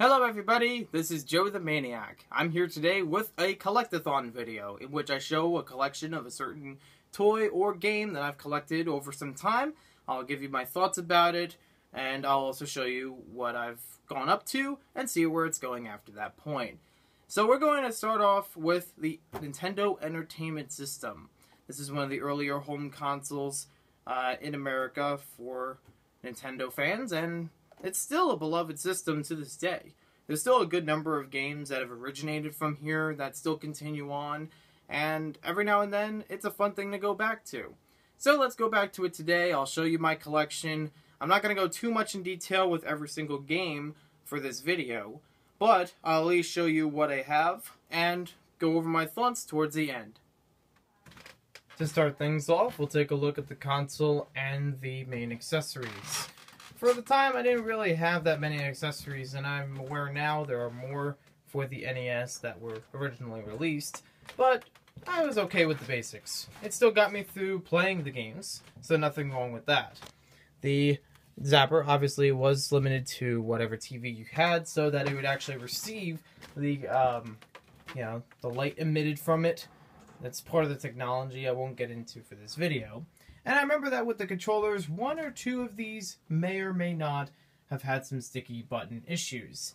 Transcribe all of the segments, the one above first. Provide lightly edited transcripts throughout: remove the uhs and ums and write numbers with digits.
Hello everybody, this is JoeTheManiac. I'm here today with a Collect-A-Thon video in which I show a collection of a certain toy or game that I've collected over some time. I'll give you my thoughts about it, and I'll also show you what I've gone up to and see where it's going after that point. So we're going to start off with the Nintendo Entertainment System. This is one of the earlier home consoles in America for Nintendo fans, and it's still a beloved system to this day. There's still a good number of games that have originated from here that still continue on, and every now and then, it's a fun thing to go back to. So let's go back to it today. I'll show you my collection. I'm not going to go too much in detail with every single game for this video, but I'll at least show you what I have and go over my thoughts towards the end. To start things off, we'll take a look at the console and the main accessories. For the time, I didn't really have that many accessories, and I'm aware now there are more for the NES that were originally released, but I was okay with the basics. It still got me through playing the games, so nothing wrong with that. The zapper obviously was limited to whatever TV you had, so that it would actually receive the, the light emitted from it. That's part of the technology I won't get into for this video. And I remember that with the controllers, one or two of these may or may not have had some sticky button issues.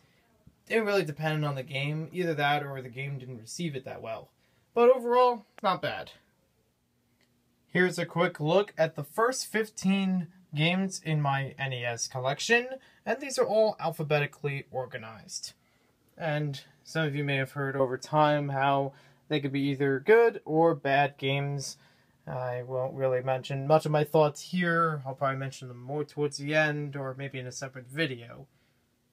It really depended on the game, either that or the game didn't receive it that well. But overall, not bad. Here's a quick look at the first 15 games in my NES collection, and these are all alphabetically organized. And some of you may have heard over time how they could be either good or bad games. I won't really mention much of my thoughts here. I'll probably mention them more towards the end or maybe in a separate video.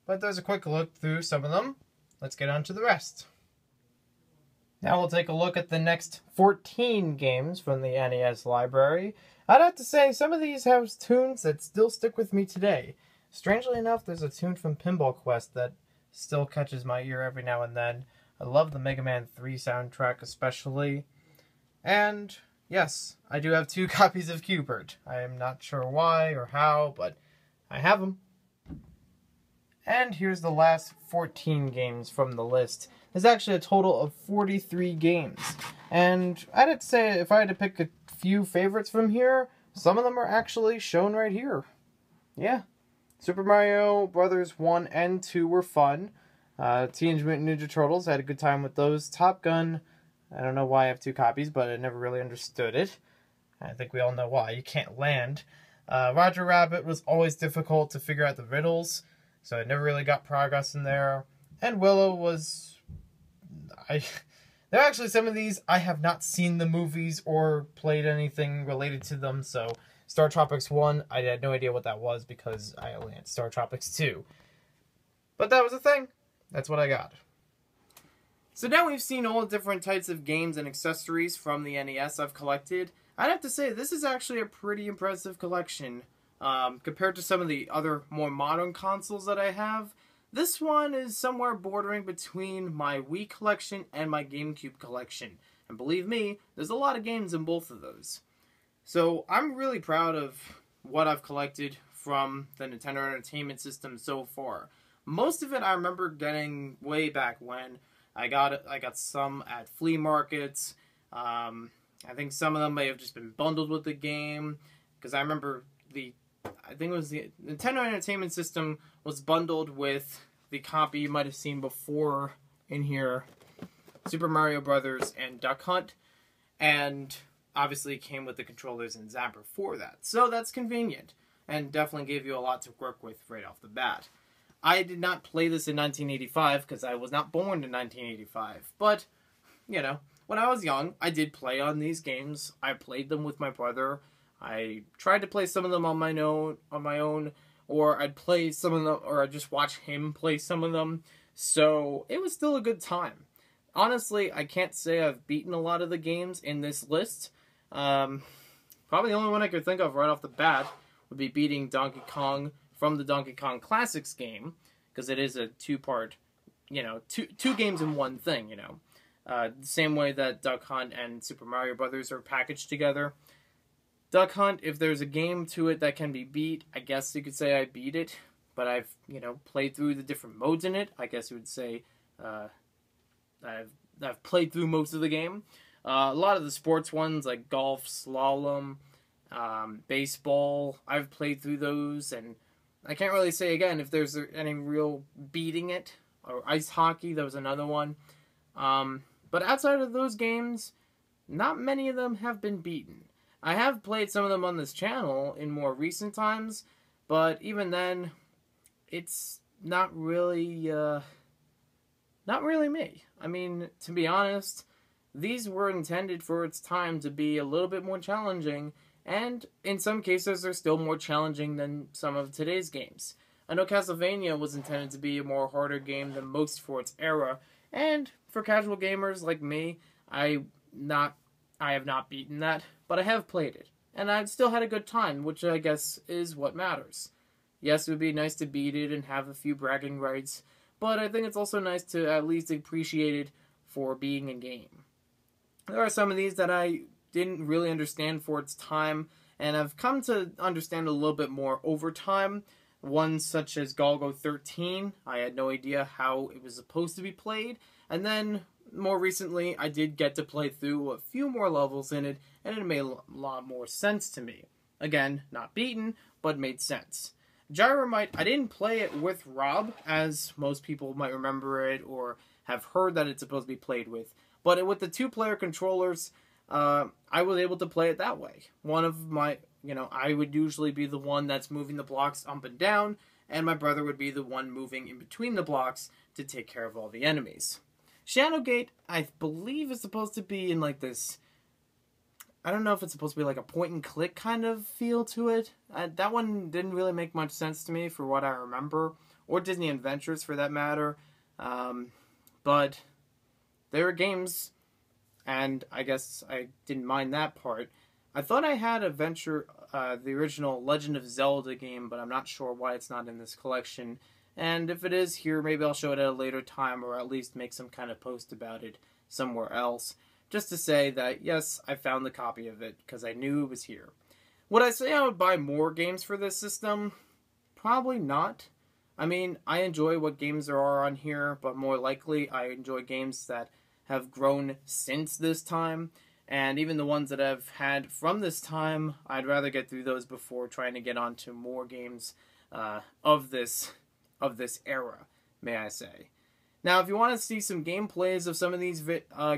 But there's a quick look through some of them. Let's get on to the rest. Now we'll take a look at the next 14 games from the NES library. I'd have to say some of these have tunes that still stick with me today. Strangely enough, there's a tune from Pinball Quest that still catches my ear every now and then. I love the Mega Man 3 soundtrack especially. And yes, I do have 2 copies of Q*bert. I am not sure why or how, but I have them. And here's the last 14 games from the list. There's actually a total of 43 games. And I'd have to say, if I had to pick a few favorites from here, some of them are actually shown right here. Yeah. Super Mario Brothers 1 and 2 were fun. Teenage Mutant Ninja Turtles, I had a good time with those. Top Gun, I don't know why I have 2 copies, but I never really understood it. I think we all know why. You can't land. Roger Rabbit was always difficult to figure out the riddles, so I never really got progress in there. And Willow was... There are actually some of these, I have not seen the movies or played anything related to them, so Star Tropics 1, I had no idea what that was because I only had Star Tropics 2. But that was a thing. That's what I got. So now we've seen all the different types of games and accessories from the NES I've collected. I'd have to say this is actually a pretty impressive collection. Compared to some of the other more modern consoles that I have, this one is somewhere bordering between my Wii collection and my GameCube collection. And believe me, there's a lot of games in both of those. So I'm really proud of what I've collected from the Nintendo Entertainment System so far. Most of it I remember getting way back when. I got some at flea markets. I think some of them may have just been bundled with the game. Because I remember the Nintendo Entertainment System was bundled with the copy you might have seen before in here. Super Mario Brothers and Duck Hunt. And obviously it came with the controllers and zapper for that. So that's convenient. And definitely gave you a lot to work with right off the bat. I did not play this in 1985 because I was not born in 1985. But, you know, when I was young, I did play on these games. I played them with my brother. I tried to play some of them on my own, or I'd play some of them, or I'd just watch him play some of them. So it was still a good time. Honestly, I can't say I've beaten a lot of the games in this list. Probably the only one I could think of right off the bat would be beating Donkey Kong from the Donkey Kong Classics game, because it is a 2-part, two games in one thing, the same way that Duck Hunt and Super Mario Brothers are packaged together. Duck Hunt, if there's a game to it that can be beat, I guess you could say I beat it, but I've, played through the different modes in it. I guess you would say I've played through most of the game. A lot of the sports ones like golf, slalom, baseball, I've played through those, and I can't really say again if there's any real beating it. Or ice hockey, that was another one. But outside of those games, not many of them have been beaten. I have played some of them on this channel in more recent times, but even then, it's not really me. I mean, to be honest, these were intended for its time to be a little bit more challenging, and in some cases, they're still more challenging than some of today's games. I know Castlevania was intended to be a more harder game than most for its era, and for casual gamers like me, I have not beaten that, but I have played it, and I've still had a good time, which I guess is what matters. Yes, it would be nice to beat it and have a few bragging rights, but I think it's also nice to at least appreciate it for being a game. There are some of these that I didn't really understand for its time, and I've come to understand a little bit more over time. Ones such as Golgo 13, I had no idea how it was supposed to be played, and then more recently I did get to play through a few more levels in it, and it made a lot more sense to me. Again, not beaten, but made sense. Gyromite, I didn't play it with Rob, as most people might remember it or have heard that it's supposed to be played with, but with the two-player controllers, I was able to play it that way. One of my, I would usually be the one that's moving the blocks up and down, and my brother would be the one moving in between the blocks to take care of all the enemies. Shadowgate, I believe, is supposed to be in like this, I don't know if it's supposed to be like a point-and-click kind of feel to it. That one didn't really make much sense to me for what I remember, or Disney Adventures for that matter, but there are games, and I guess I didn't mind that part. I thought I had the original Legend of Zelda game, but I'm not sure why it's not in this collection. And if it is here, maybe I'll show it at a later time, or at least make some kind of post about it somewhere else. Just to say that, yes, I found the copy of it, because I knew it was here. Would I say I would buy more games for this system? Probably not. I mean, I enjoy what games there are on here, but more likely I enjoy games that have grown since this time, and even the ones that I've had from this time, I'd rather get through those before trying to get onto more games of this era, may I say. Now, if you want to see some gameplays of some of these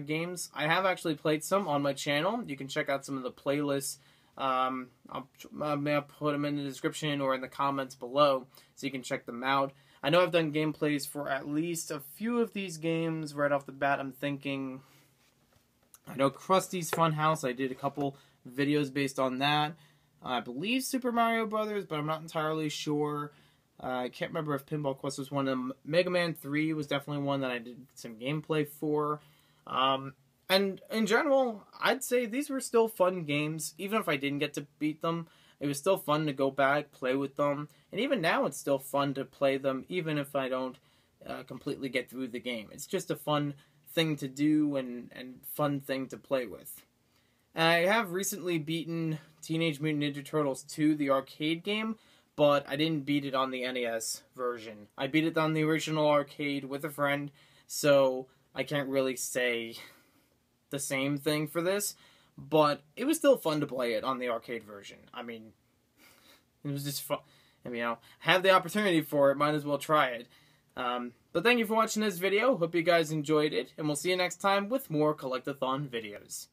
games, I have actually played some on my channel. You can check out some of the playlists. I'll put them in the description or in the comments below, so you can check them out. I know I've done gameplays for at least a few of these games. Right off the bat, I'm thinking, I know Krusty's Funhouse, I did a couple videos based on that. I believe Super Mario Brothers, but I'm not entirely sure. I can't remember if Pinball Quest was one of them. Mega Man 3 was definitely one that I did some gameplay for. And in general, I'd say these were still fun games. Even if I didn't get to beat them, it was still fun to go back, play with them. And even now, it's still fun to play them, even if I don't completely get through the game. It's just a fun thing to do and fun thing to play with. And I have recently beaten Teenage Mutant Ninja Turtles 2, the arcade game, but I didn't beat it on the NES version. I beat it on the original arcade with a friend, so I can't really say the same thing for this, but it was still fun to play it on the arcade version. I mean, it was just fun. I mean, have the opportunity for it, might as well try it. But thank you for watching this video. Hope you guys enjoyed it, and we'll see you next time with more Collect-A-Thon videos.